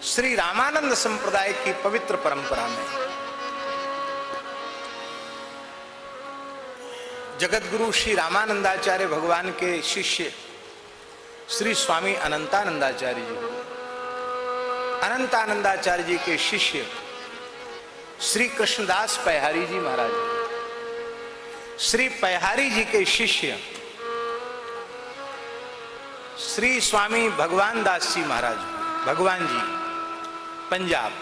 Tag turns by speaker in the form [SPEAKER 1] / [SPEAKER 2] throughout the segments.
[SPEAKER 1] श्री रामानंद संप्रदाय की पवित्र परंपरा में जगत गुरु श्री रामानंदाचार्य भगवान के शिष्य श्री स्वामी अनंतानंदाचार्य जी, अनंतानंदाचार्य जी के शिष्य श्री कृष्णदास पयहारी जी महाराज, श्री पयहारी जी के शिष्य श्री स्वामी भगवान दास जी महाराज, भगवान जी पंजाब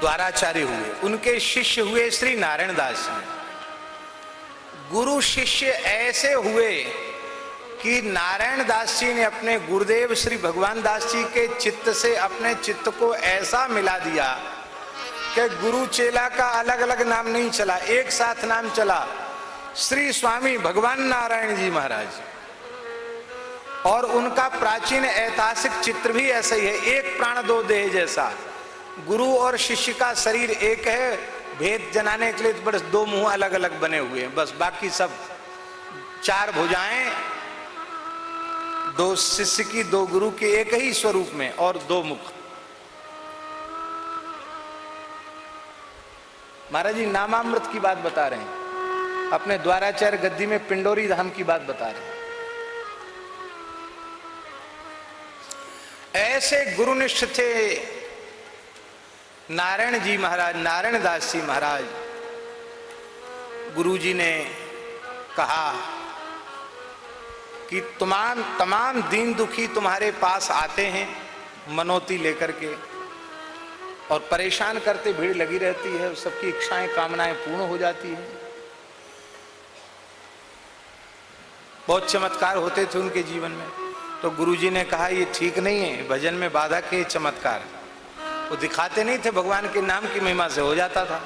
[SPEAKER 1] द्वाराचार्य हुए। उनके शिष्य हुए श्री नारायण दास जी। गुरु शिष्य ऐसे हुए कि नारायण दास जी ने अपने गुरुदेव श्री भगवान दास जी के चित्त से अपने चित्त को ऐसा मिला दिया कि गुरु चेला का अलग अलग नाम नहीं चला, एक साथ नाम चला, श्री स्वामी भगवान नारायण जी महाराज। और उनका प्राचीन ऐतिहासिक चित्र भी ऐसा ही है, एक प्राण दो देह जैसा। गुरु और शिष्य का शरीर एक है, भेद जनाने के लिए तो बस दो मुंह अलग अलग बने हुए हैं, बस बाकी सब चार भुजाएं, दो शिष्य की दो गुरु के एक ही स्वरूप में और दो मुख। महाराज जी नामामृत की बात बता रहे हैं, अपने द्वाराचार्य गद्दी में पिंडोरी धाम की बात बता रहे हैं। ऐसे गुरुनिष्ठ थे नारायण जी महाराज, नारायण दास जी महाराज। गुरु जी ने कहा कि तमाम दीन दुखी तुम्हारे पास आते हैं मनोती लेकर के और परेशान करते, भीड़ लगी रहती है, सबकी इच्छाएं कामनाएं पूर्ण हो जाती है। बहुत चमत्कार होते थे उनके जीवन में। तो गुरुजी ने कहा ये ठीक नहीं है, भजन में बाधा के चमत्कार वो दिखाते नहीं थे, भगवान के नाम की महिमा से हो जाता था।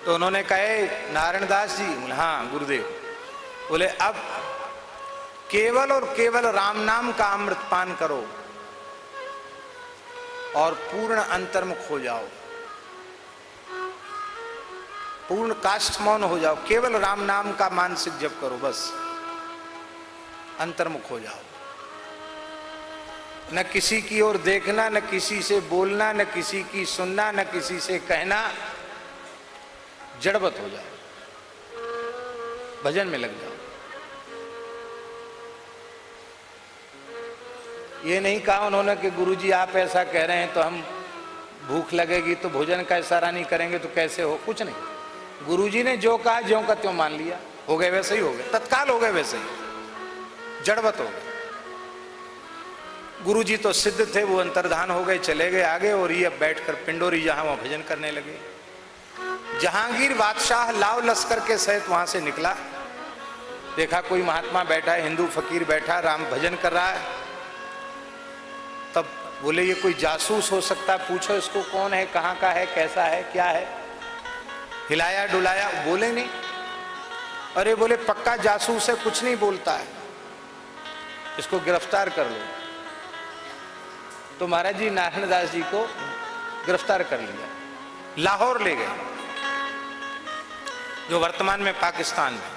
[SPEAKER 1] तो उन्होंने कहे नारायण दास जी, हाँ गुरुदेव, बोले अब केवल और केवल राम नाम का अमृत पान करो और पूर्ण अंतर्मुख हो जाओ, पूर्ण काष्ठ मौन हो जाओ, केवल राम नाम का मानसिक जप करो, बस अंतर्मुख हो जाओ। न किसी की ओर देखना, न किसी से बोलना, न किसी की सुनना, न किसी से कहना, जड़वत हो जाओ, भजन में लग जाओ। ये नहीं कहा उन्होंने कि गुरुजी आप ऐसा कह रहे हैं तो हम भूख लगेगी तो भोजन का इशारा नहीं करेंगे तो कैसे हो, कुछ नहीं। गुरुजी ने जो कहा ज्यों का त्यों मान लिया, हो गए वैसे ही हो गए, तत्काल हो गए वैसे ही, जड़वत हो गए। गुरुजी तो सिद्ध थे, वो अंतर्धान हो गए, चले गए आगे, और ये अब बैठकर पिंडोरी जहां वहां भजन करने लगे। जहांगीर बादशाह लाव लश्कर के सहित वहां से निकला, देखा कोई महात्मा बैठा है, हिंदू फकीर बैठा, राम भजन कर रहा है। तब बोले ये कोई जासूस हो सकता है, पूछो इसको कौन है, कहाँ का है, कैसा है, क्या है। हिलाया डुलाया, बोले नहीं। अरे बोले पक्का जासूस है, कुछ नहीं बोलता है, इसको गिरफ्तार कर लो। तो महाराज जी नारायण दास जी को गिरफ्तार कर लिया, लाहौर ले गए, जो वर्तमान में पाकिस्तान में।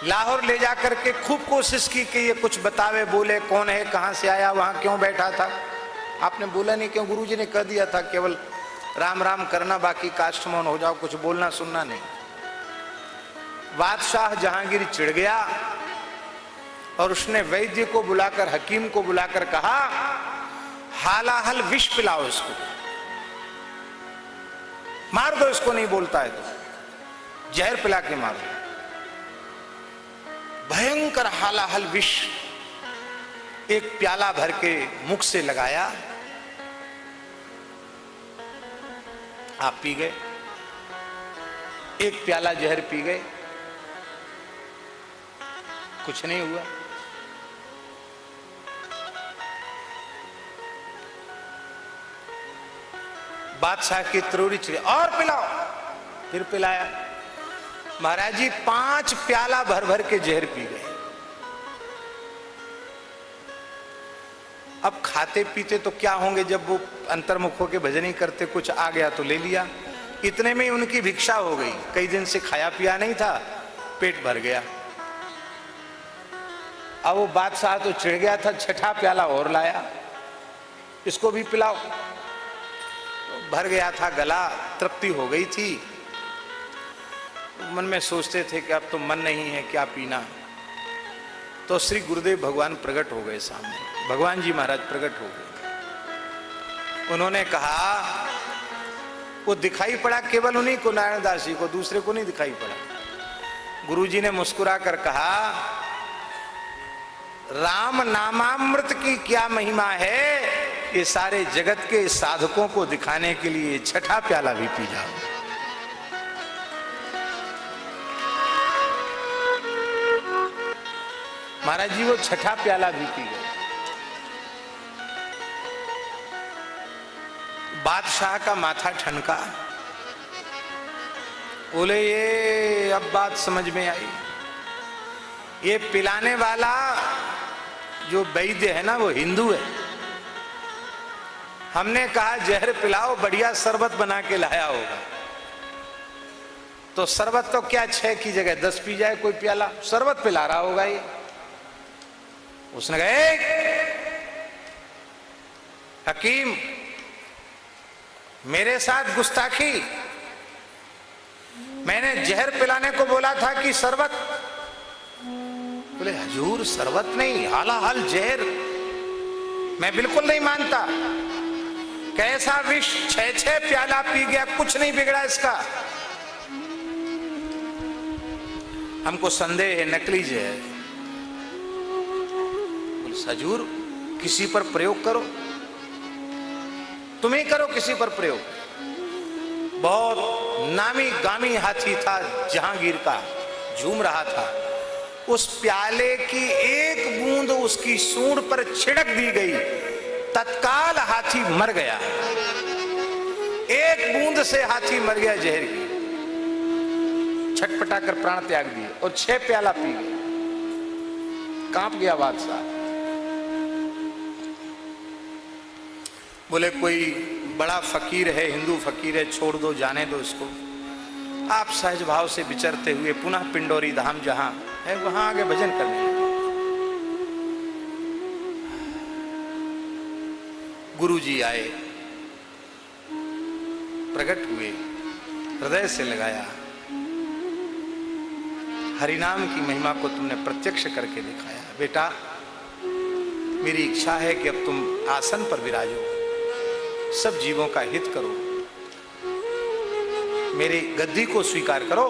[SPEAKER 1] लाहौर ले जाकर के खूब कोशिश की कि ये कुछ बतावे, बोले कौन है, कहां से आया, वहां क्यों बैठा था। आपने बोला नहीं क्यों? गुरुजी ने कह दिया था केवल राम राम करना, बाकी काष्ठ मौन हो जाओ, कुछ बोलना सुनना नहीं। बादशाह जहांगीर चिढ़ गया और उसने वैद्य को बुलाकर, हकीम को बुलाकर कहा हालाहल विष पिलाओ इसको, मार दो इसको, नहीं बोलता है तो जहर पिला के मार दो। भयंकर हालाहल विष एक प्याला भर के मुख से लगाया, आप पी गए, एक प्याला जहर पी गए, कुछ नहीं हुआ। बादशाह की त्रोड़ी चिड़ी, और पिलाओ, फिर पिलाया। महाराज जी 5 प्याला भर भर के जहर पी गए। अब खाते पीते तो क्या होंगे, जब वो अंतर्मुख होके भजन ही करते, कुछ आ गया तो ले लिया, इतने में ही उनकी भिक्षा हो गई। कई दिन से खाया पिया नहीं था, पेट भर गया। अब वो बादशाह तो चिढ़ गया था, छठा प्याला और लाया, इसको भी पिलाओ। तो भर गया था गला, तृप्ति हो गई थी। मन में सोचते थे कि अब तो मन नहीं है, क्या पीना। तो श्री गुरुदेव भगवान प्रकट हो गए सामने। भगवान जी महाराज प्रकट हो गए। उन्होंने कहा, वो दिखाई पड़ा केवल उन्हीं को, नारायण दास जी को, दूसरे को नहीं दिखाई पड़ा। गुरुजी ने मुस्कुरा कर कहा, राम नामामृत की क्या महिमा है, ये सारे जगत के साधकों को दिखाने के लिए छठा प्याला भी पी जाओ। महाराज जी वो छठा प्याला भी पी गए। बादशाह का माथा ठनका। बोले, ये अब बात समझ में आई। ये पिलाने वाला जो वैद्य है ना, वो हिंदू है। हमने कहा जहर पिलाओ, बढ़िया शरबत बना के लाया होगा। तो शरबत तो क्या 6 की जगह 10 पी जाए कोई प्याला, शरबत पिला रहा होगा ये। उसने कहा, हकीम मेरे साथ गुस्ताखी, मैंने जहर पिलाने को बोला था कि शरबत। बोले, हजूर शरबत नहीं, हालाहाल जहर। मैं बिल्कुल नहीं मानता। कैसा विष, 6 प्याला पी गया, कुछ नहीं बिगड़ा इसका। हमको संदेह है नकली जहर। हजूर किसी पर प्रयोग करो, तुम ही करो किसी पर प्रयोग। बहुत नामी गामी हाथी था जहांगीर का, झूम रहा था। उस प्याले की एक बूंद उसकी सूंड पर छिड़क दी गई, तत्काल हाथी मर गया। एक बूंद से हाथी मर गया जहर की। छटपटा कर प्राण त्याग दिए और 6 प्याला पी गए। कांप गया बादशाह। बोले, कोई बड़ा फकीर है, हिंदू फकीर है, छोड़ दो, जाने दो इसको। आप सहज भाव से विचरते हुए पुनः पिंडोरी धाम जहां है वहां आगे भजन करने लगे। गुरु जी आए, प्रकट हुए, हृदय से लगाया। हरिनाम की महिमा को तुमने प्रत्यक्ष करके दिखाया। बेटा, मेरी इच्छा है कि अब तुम आसन पर विराजो, सब जीवों का हित करो, मेरी गद्दी को स्वीकार करो।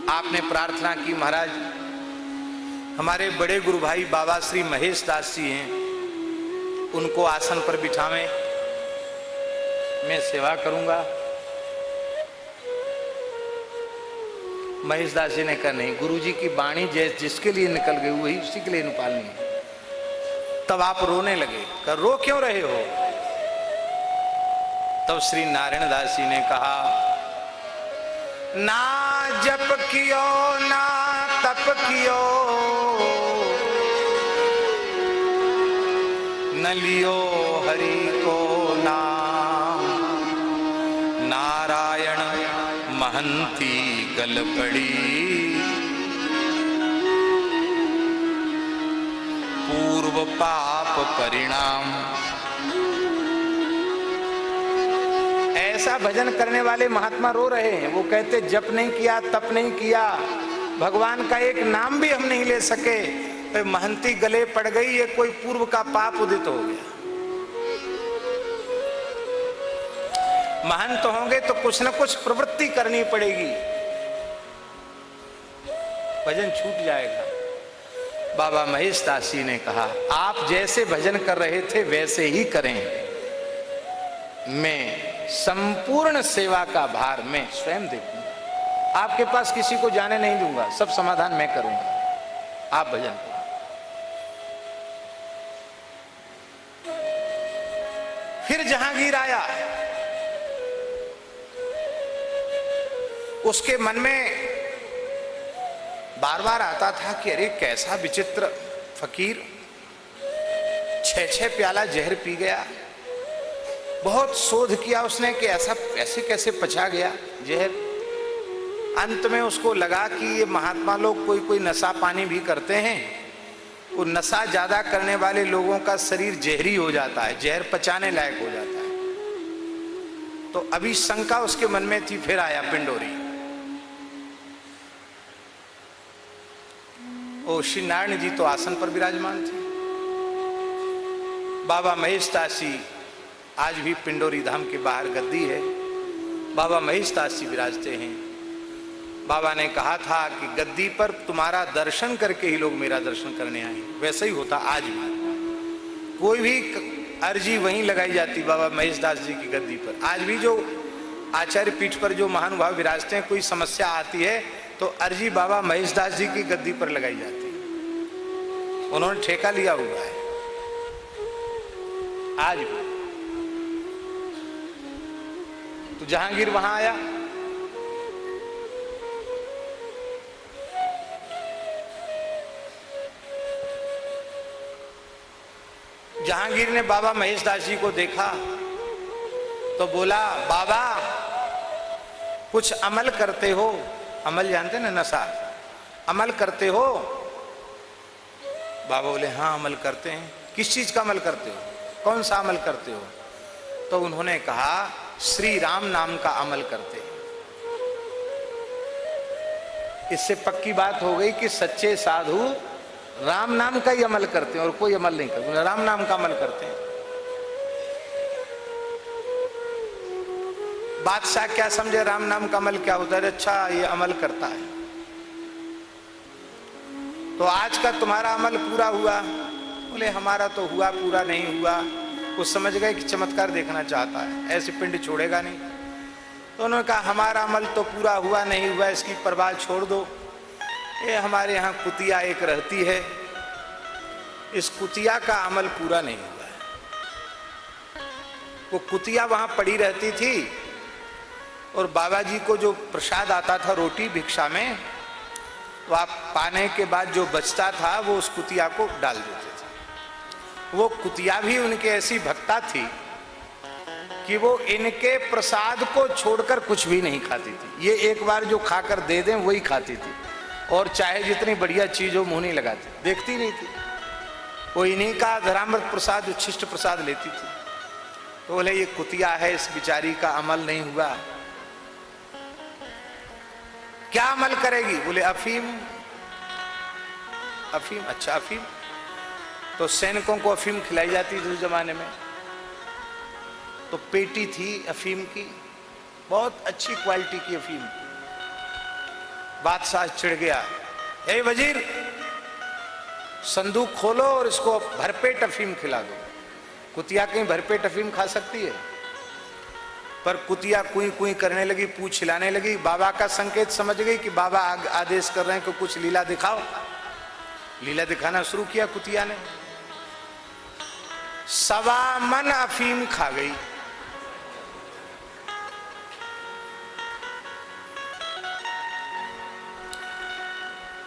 [SPEAKER 1] आपने प्रार्थना की, महाराज हमारे बड़े गुरु भाई बाबा श्री महेश दास जी हैं, उनको आसन पर बिठावें, मैं सेवा करूंगा। महेश दास जी ने कहा, नहीं, गुरुजी की वाणी जिसके लिए निकल गई वही उसी के लिए निकालनी है। तब आप रोने लगे। कहा, रो क्यों रहे हो? तब श्री नारायण दास जी ने कहा, ना जप कियो ना तप कियो, न लियो हरि को नाम, नारायण महंती गल पड़ी, पूर्व पाप परिणाम। ऐसा भजन करने वाले महात्मा रो रहे हैं। वो कहते, जप नहीं किया, तप नहीं किया, भगवान का एक नाम भी हम नहीं ले सके, तो महंती गले पड़ गई, ये कोई पूर्व का पाप उदित हो गया। महंत होंगे तो कुछ न कुछ प्रवृत्ति करनी पड़ेगी, भजन छूट जाएगा। बाबा महेश दास जी ने कहा, आप जैसे भजन कर रहे थे वैसे ही करें, मैं संपूर्ण सेवा का भार मैं स्वयं देखूंगा, आपके पास किसी को जाने नहीं दूंगा, सब समाधान मैं करूंगा, आप भजन करो। फिर जहांगीर आया, उसके मन में बार बार आता था कि अरे कैसा विचित्र फकीर, 6 प्याला जहर पी गया। बहुत शोध किया उसने कि ऐसे कैसे पचा गया जहर। अंत में उसको लगा कि ये महात्मा लोग कोई नशा पानी भी करते हैं, वो नशा ज्यादा करने वाले लोगों का शरीर जहरी हो जाता है, जहर पचाने लायक हो जाता है। तो अभी शंका उसके मन में थी, फिर आया पिंडोरी। ओ श्री नारायण जी तो आसन पर विराजमान थे। बाबा महेशदास जी, आज भी पिंडोरी धाम के बाहर गद्दी है, बाबा महेशदास जी विराजते हैं। बाबा ने कहा था कि गद्दी पर तुम्हारा दर्शन करके ही लोग मेरा दर्शन करने आए। वैसा ही होता आज भी, कोई भी अर्जी वहीं लगाई जाती बाबा महेशदास जी की गद्दी पर। आज भी जो आचार्य पीठ पर जो महानुभाव विराजते हैं, कोई समस्या आती है तो अर्जी बाबा महेशदास जी की गद्दी पर लगाई जाती है। उन्होंने ठेका लिया हुआ है आज भी। तो जहांगीर वहां आया, जहांगीर ने बाबा महेशदास जी को देखा तो बोला, बाबा कुछ अमल करते हो? अमल जानते ना, नशा, अमल करते हो? बाबा बोले, हाँ अमल करते हैं। किस चीज का अमल करते हो? कौन सा अमल करते हो? तो उन्होंने कहा, श्री राम नाम का अमल करते हैं। इससे पक्की बात हो गई कि सच्चे साधु राम नाम का ही अमल करते हैं और कोई अमल नहीं करते, राम नाम का अमल करते हैं। बादशाह क्या समझे राम नाम का अमल क्या होता है? अच्छा ये अमल करता है, तो आज का तुम्हारा अमल पूरा हुआ? बोले हमारा तो हुआ, पूरा नहीं हुआ। वो समझ गए कि चमत्कार देखना चाहता है, ऐसे पिंड छोड़ेगा नहीं। तो उन्होंने कहा, हमारा अमल तो पूरा हुआ नहीं हुआ, इसकी परवाह छोड़ दो। ये हमारे यहाँ कुतिया एक रहती है, इस कुतिया का अमल पूरा नहीं हुआ है। वो कुतिया वहां पड़ी रहती थी और बाबा जी को जो प्रसाद आता था रोटी भिक्षा में, तो आप पाने के बाद जो बचता था वो उस कुतिया को डाल देते थे। वो कुतिया भी उनके ऐसी भक्ता थी कि वो इनके प्रसाद को छोड़कर कुछ भी नहीं खाती थी। ये एक बार जो खाकर दे दें वही खाती थी, और चाहे जितनी बढ़िया चीज हो मुंह नहीं लगाती, देखती नहीं थी। वो इन्हीं का धरामृत प्रसाद, उच्छिष्ट प्रसाद लेती थी। तो बोले ये कुतिया है, इस बिचारी का अमल नहीं हुआ, क्या अमल करेगी? बोले अफीम। अफीम? अच्छा अफीम। तो सैनिकों को अफीम खिलाई जाती थी उस जमाने में। तो पेटी थी अफीम की, बहुत अच्छी क्वालिटी की अफीम। बादशाह चिढ़ गया, ए वजीर संदूक खोलो और इसको भरपेट अफीम खिला दो। कुतिया कहीं भरपेट अफीम खा सकती है? पर कुतिया कुई कुई करने लगी, पूछ हिलाने लगी। बाबा का संकेत समझ गई कि बाबा आदेश कर रहे हैं कि कुछ लीला दिखाओ। लीला दिखाना शुरू किया कुतिया ने। 1.25 मन अफीम खा गई।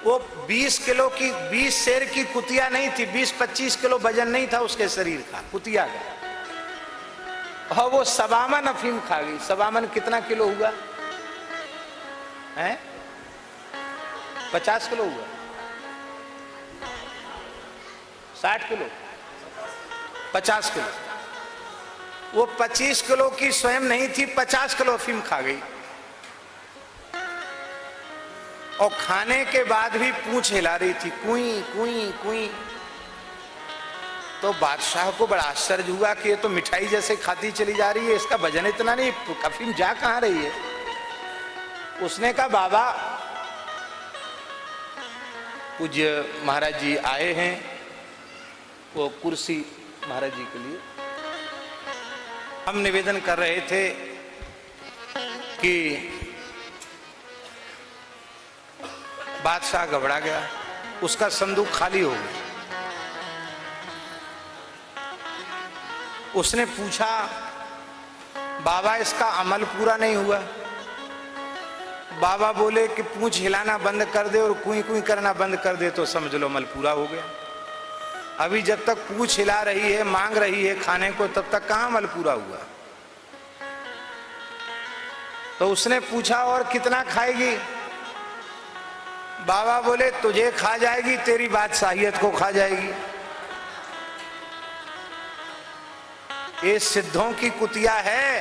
[SPEAKER 1] वो 20 किलो की, 20 शेर की कुतिया नहीं थी, 20-25 किलो वजन नहीं था उसके शरीर का, कुतिया का। और वो 1.25 मन अफीम खा गई। 1.25 मन कितना किलो हुआ है? 50 किलो हुआ, 60 किलो, 50 किलो। वो 25 किलो की स्वयं नहीं थी, 50 किलो अफीम खा गई। और खाने के बाद भी पूंछ हिला रही थी, कुई कुई कुई। तो बादशाह को बड़ा आश्चर्य हुआ कि ये तो मिठाई जैसे खाती चली जा रही है, इसका वजन इतना नहीं, अफीम जा कहां रही है? उसने कहा, बाबा पूज्य महाराज जी आए हैं, वो कुर्सी महाराज जी के लिए हम निवेदन कर रहे थे कि बादशाह घबरा गया, उसका संदूक खाली हो गया। उसने पूछा, बाबा इसका अमल पूरा नहीं हुआ? बाबा बोले कि पूंछ हिलाना बंद कर दे और कुई कुई करना बंद कर दे तो समझ लो अमल पूरा हो गया। अभी जब तक पूछ हिला रही है, मांग रही है खाने को, तब तक कहां मल पूरा हुआ। तो उसने पूछा और कितना खाएगी? बाबा बोले तुझे खा जाएगी, तेरी बादशाहियत को खा जाएगी। ये सिद्धों की कुतिया है।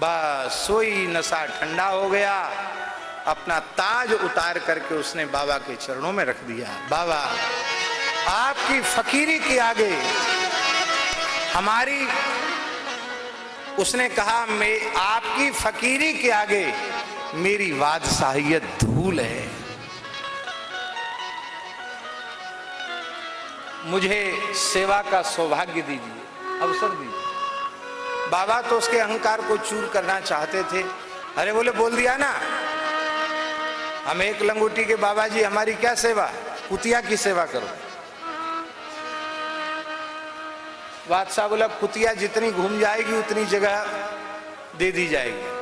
[SPEAKER 1] बस सोई नशा ठंडा हो गया, अपना ताज उतार करके उसने बाबा के चरणों में रख दिया। बाबा आपकी फकीरी के आगे हमारी, उसने कहा मैं आपकी फकीरी के आगे मेरी बादशाहियत धूल है, मुझे सेवा का सौभाग्य दीजिए, अवसर दीजिए। बाबा तो उसके अहंकार को चूर करना चाहते थे। अरे बोले बोल दिया ना, हम एक लंगोटी के बाबा जी, हमारी क्या सेवा, कुतिया की सेवा करो। बादशाह बोला कुतिया जितनी घूम जाएगी उतनी जगह दे दी जाएगी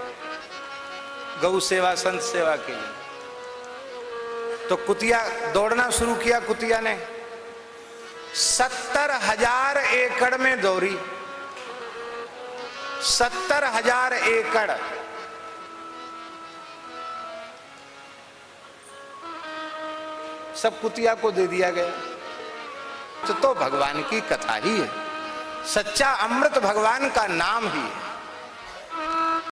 [SPEAKER 1] गौ सेवा, संत सेवा के लिए। तो कुतिया दौड़ना शुरू किया। कुतिया ने 70,000 एकड़ में दौड़ी, 70,000 एकड़। सब कुतिया को दे दिया गया। तो भगवान की कथा ही है, सच्चा अमृत भगवान का नाम ही है।